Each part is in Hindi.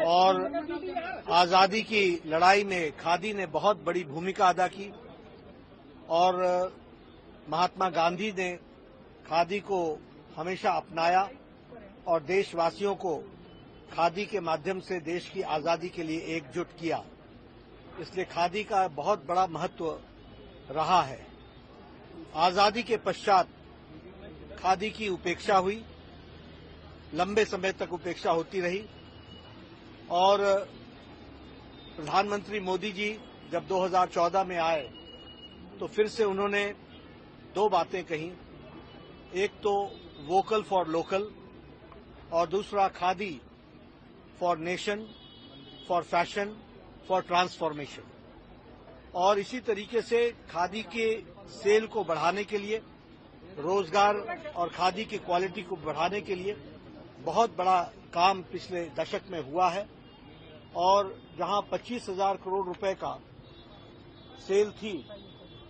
और आजादी की लड़ाई में खादी ने बहुत बड़ी भूमिका अदा की और महात्मा गांधी ने खादी को हमेशा अपनाया और देशवासियों को खादी के माध्यम से देश की आजादी के लिए एकजुट किया। इसलिए खादी का बहुत बड़ा महत्व रहा है। आजादी के पश्चात खादी की उपेक्षा हुई, लंबे समय तक उपेक्षा होती रही और प्रधानमंत्री मोदी जी जब 2014 में आए तो फिर से उन्होंने दो बातें कही, एक तो वोकल फॉर लोकल और दूसरा khadi for nation, for fashion, for transformation. और इसी तरीके से खादी के सेल को बढ़ाने के लिए, रोजगार और खादी की क्वालिटी को बढ़ाने के लिए बहुत बड़ा काम पिछले दशक में हुआ है और जहां 25,000 करोड़ रुपए का सेल थी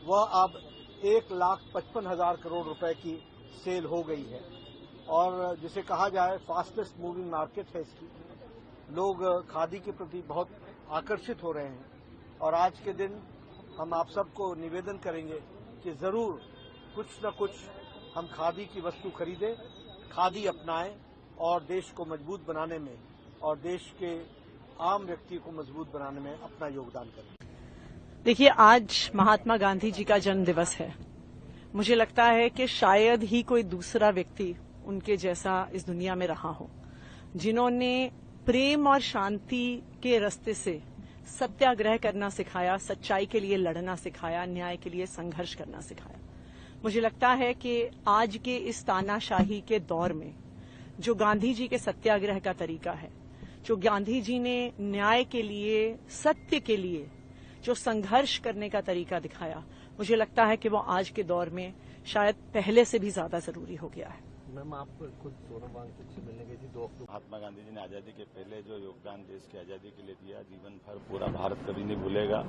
वह अब 1,55,000 करोड़ रुपए की सेल हो गई है और जिसे कहा जाए फास्टेस्ट मूविंग मार्केट है इसकी। लोग खादी के प्रति बहुत आकर्षित हो रहे हैं और आज के दिन हम आप सबको निवेदन करेंगे कि जरूर कुछ न कुछ हम खादी की वस्तु खरीदें, खादी अपनाएं और देश को मजबूत बनाने में और देश के आम व्यक्ति को मजबूत बनाने में अपना योगदान करें। देखिए, आज महात्मा गांधी जी का जन्म दिवस है। मुझे लगता है कि शायद ही कोई दूसरा व्यक्ति उनके जैसा इस दुनिया में रहा हो, जिन्होंने प्रेम और शांति के रास्ते से सत्याग्रह करना सिखाया, सच्चाई के लिए लड़ना सिखाया, न्याय के लिए संघर्ष करना सिखाया। मुझे लगता है कि आज के इस तानाशाही के दौर में जो गांधी जी के सत्याग्रह का तरीका है, जो गांधी जी ने न्याय के लिए, सत्य के लिए जो संघर्ष करने का तरीका दिखाया, मुझे लगता है कि वो आज के दौर में शायद पहले से भी ज्यादा जरूरी हो गया है। मैम, आप खुद सोनम वांगचुक से मिलने गई थी 2 अक्टूबर। महात्मा गांधी जी ने आजादी के पहले जो योगदान देश की आजादी के लिए दिया, जीवन भर पूरा भारत कभी नहीं भूलेगा।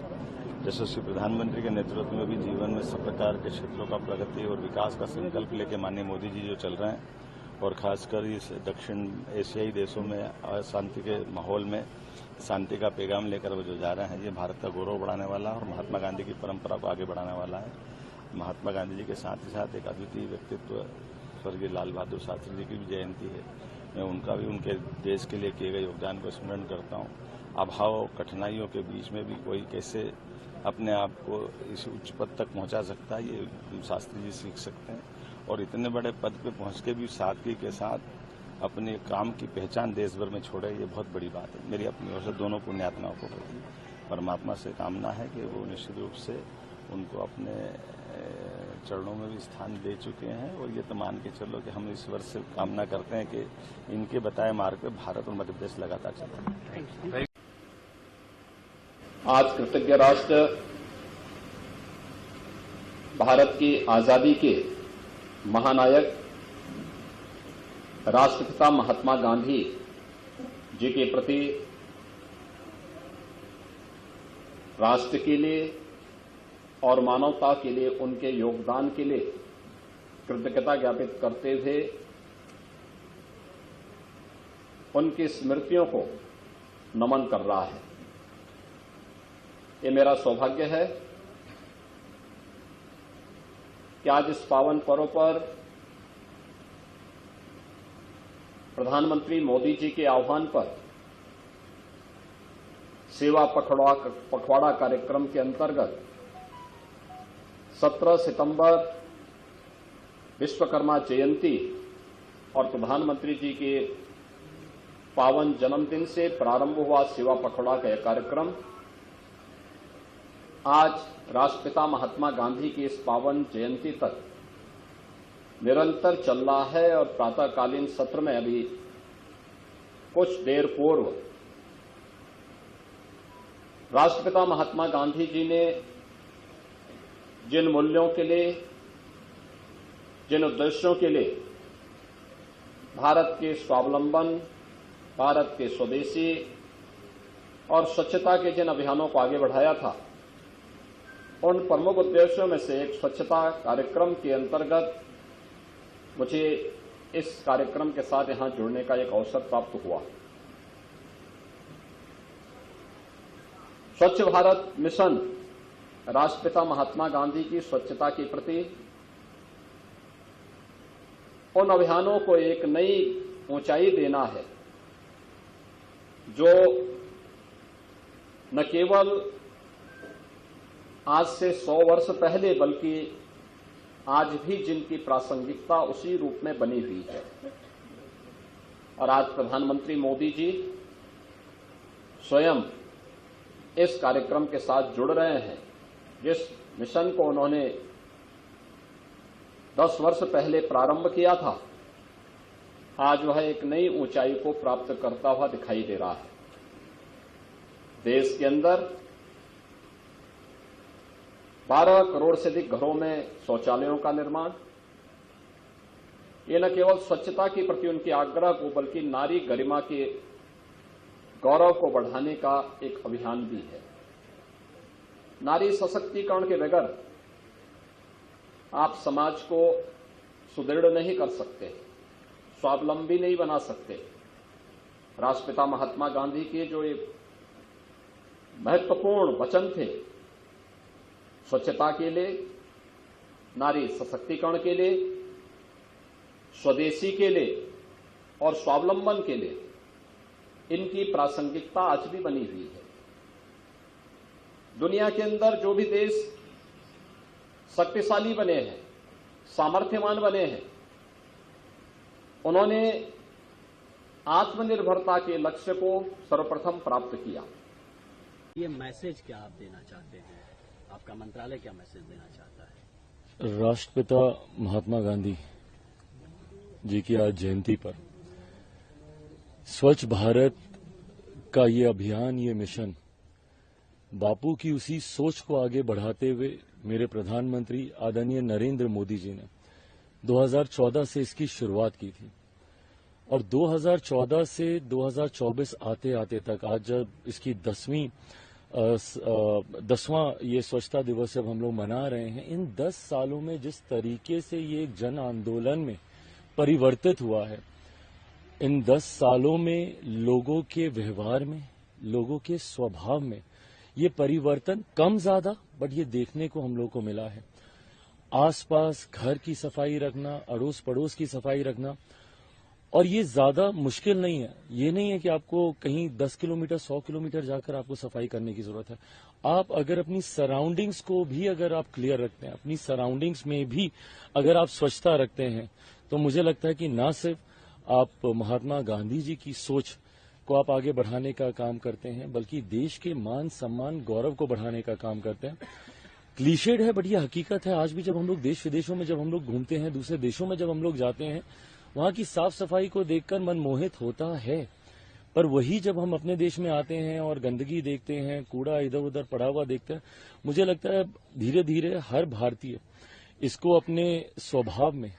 यशस्वी प्रधानमंत्री के नेतृत्व में भी जीवन में सब प्रकार के क्षेत्रों का प्रगति और विकास का संकल्प लेके माननीय मोदी जी जो चल रहे हैं और खासकर इस दक्षिण एशियाई देशों में अशांति के माहौल में शांति का पैगाम लेकर वो जो जा रहे हैं, ये भारत का गौरव बढ़ाने वाला और महात्मा गांधी की परंपरा को आगे बढ़ाने वाला है। महात्मा गांधी जी के साथ ही साथ एक अद्वितीय व्यक्तित्व स्वर्गीय लाल बहादुर शास्त्री जी की भी जयंती है। मैं उनका भी, उनके देश के लिए किए गए योगदान को स्मरण करता हूँ। अभाव कठिनाइयों के बीच में भी कोई कैसे अपने आप को इस उच्च पद तक पहुंचा सकता है, ये शास्त्री जी सीख सकते हैं और इतने बड़े पद पे पहुंच के भी सादगी के साथ अपने काम की पहचान देश भर में छोड़े, ये बहुत बड़ी बात है। मेरी अपनी ओर से दोनों पुण्यात्माओं को प्रति परमात्मा से कामना है कि वो निश्चित रूप से उनको अपने चरणों में भी स्थान दे चुके हैं और ये तो मान के चलो कि हम इस वर्ष से कामना करते हैं कि इनके बताए मार्ग पे भारत और मध्य प्रदेश लगातार चले। आज कृतज्ञ राष्ट्र भारत की आजादी के महानायक राष्ट्रपिता महात्मा गांधी जी के प्रति राष्ट्र के लिए और मानवता के लिए उनके योगदान के लिए कृतज्ञता ज्ञापित करते हुए उनकी स्मृतियों को नमन कर रहा है। ये मेरा सौभाग्य है कि आज इस पावन पर्व पर प्रधानमंत्री मोदी जी के आह्वान पर सेवा पखवाड़ा कार्यक्रम के अंतर्गत 17 सितंबर विश्वकर्मा जयंती और प्रधानमंत्री जी के पावन जन्मदिन से प्रारंभ हुआ सेवा पखवाड़ा का यह कार्यक्रम आज राष्ट्रपिता महात्मा गांधी की इस पावन जयंती तक निरंतर चल रहा है और प्रातःकालीन सत्र में अभी कुछ देर पूर्व राष्ट्रपिता महात्मा गांधी जी ने जिन मूल्यों के लिए, जिन उद्देश्यों के लिए भारत के स्वावलंबन, भारत के स्वदेशी और स्वच्छता के जिन अभियानों को आगे बढ़ाया था, उन प्रमुख उद्देश्यों में से एक स्वच्छता कार्यक्रम के अंतर्गत मुझे इस कार्यक्रम के साथ यहां जुड़ने का एक अवसर प्राप्त हुआ। स्वच्छ भारत मिशन राष्ट्रपिता महात्मा गांधी की स्वच्छता के प्रति उन अभियानों को एक नई ऊंचाई देना है जो न केवल आज से 100 वर्ष पहले बल्कि आज भी जिनकी प्रासंगिकता उसी रूप में बनी हुई है। और आज प्रधानमंत्री मोदी जी स्वयं इस कार्यक्रम के साथ जुड़ रहे हैं। जिस मिशन को उन्होंने 10 वर्ष पहले प्रारंभ किया था, आज वह एक नई ऊंचाई को प्राप्त करता हुआ दिखाई दे रहा है। देश के अंदर 12 करोड़ से अधिक घरों में शौचालयों का निर्माण, ये न केवल स्वच्छता के प्रति उनके आग्रह को बल्कि नारी गरिमा के गौरव को बढ़ाने का एक अभियान भी है। नारी सशक्तिकरण के बगैर आप समाज को सुदृढ़ नहीं कर सकते, स्वावलंबी नहीं बना सकते। राष्ट्रपिता महात्मा गांधी के जो एक महत्वपूर्ण वचन थे, स्वच्छता के लिए, नारी सशक्तिकरण के लिए, स्वदेशी के लिए और स्वावलंबन के लिए, इनकी प्रासंगिकता आज भी बनी हुई है। दुनिया के अंदर जो भी देश शक्तिशाली बने हैं, सामर्थ्यवान बने हैं, उन्होंने आत्मनिर्भरता के लक्ष्य को सर्वप्रथम प्राप्त किया। ये मैसेज क्या आप देना चाहते हैं? आपका मंत्रालय क्या मैसेज देना चाहता है? राष्ट्रपिता महात्मा गांधी जी की आज जयंती पर स्वच्छ भारत का ये अभियान, ये मिशन बापू की उसी सोच को आगे बढ़ाते हुए मेरे प्रधानमंत्री आदरणीय नरेंद्र मोदी जी ने 2014 से इसकी शुरुआत की थी और 2014 से 2024 आते आते तक आज जब इसकी 10वां ये स्वच्छता दिवस जब हम लोग मना रहे हैं, इन 10 सालों में जिस तरीके से ये एक जन आंदोलन में परिवर्तित हुआ है, इन 10 सालों में लोगों के व्यवहार में, लोगों के स्वभाव में ये परिवर्तन कम ज्यादा बट ये देखने को हम लोग को मिला है। आसपास घर की सफाई रखना, अड़ोस पड़ोस की सफाई रखना, और ये ज्यादा मुश्किल नहीं है। ये नहीं है कि आपको कहीं 10 किलोमीटर 100 किलोमीटर जाकर आपको सफाई करने की जरूरत है। आप अगर अपनी सराउंडिंग्स को भी अगर आप क्लियर रखते हैं, अपनी सराउंडिंग्स में भी अगर आप स्वच्छता रखते हैं, तो मुझे लगता है कि ना सिर्फ आप महात्मा गांधी जी की सोच को आप आगे बढ़ाने का काम करते हैं, बल्कि देश के मान सम्मान गौरव को बढ़ाने का काम करते हैं। क्लीशेड है बट ये हकीकत है। आज भी जब हम लोग देश विदेशों में जब हम लोग घूमते हैं, दूसरे देशों में जब हम लोग जाते हैं, वहां की साफ सफाई को देखकर मन मोहित होता है। पर वही जब हम अपने देश में आते हैं और गंदगी देखते हैं, कूड़ा इधर उधर पड़ा हुआ देखते हैं, मुझे लगता है धीरे धीरे हर भारतीय इसको अपने स्वभाव में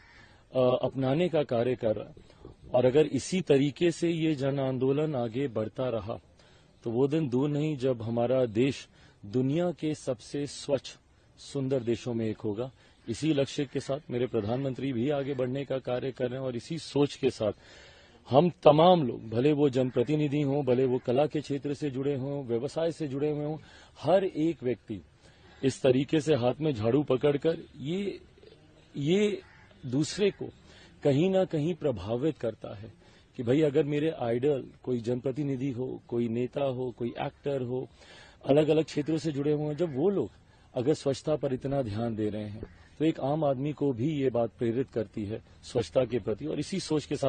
अपनाने का कार्य कर रहा है। और अगर इसी तरीके से ये जन आंदोलन आगे बढ़ता रहा तो वो दिन दूर नहीं जब हमारा देश दुनिया के सबसे स्वच्छ सुंदर देशों में एक होगा। इसी लक्ष्य के साथ मेरे प्रधानमंत्री भी आगे बढ़ने का कार्य कर रहे हैं और इसी सोच के साथ हम तमाम लोग, भले वो जनप्रतिनिधि हों, भले वो कला के क्षेत्र से जुड़े हों, व्यवसाय से जुड़े हुए हों, हर एक व्यक्ति इस तरीके से हाथ में झाड़ू पकड़कर ये दूसरे को कहीं ना कहीं प्रभावित करता है कि भाई अगर मेरे आइडल कोई जनप्रतिनिधि हो, कोई नेता हो, कोई एक्टर हो, अलग अलग क्षेत्रों से जुड़े हुए हैं, जब वो लोग अगर स्वच्छता पर इतना ध्यान दे रहे हैं तो एक आम आदमी को भी ये बात प्रेरित करती है स्वच्छता के प्रति। और इसी सोच के साथ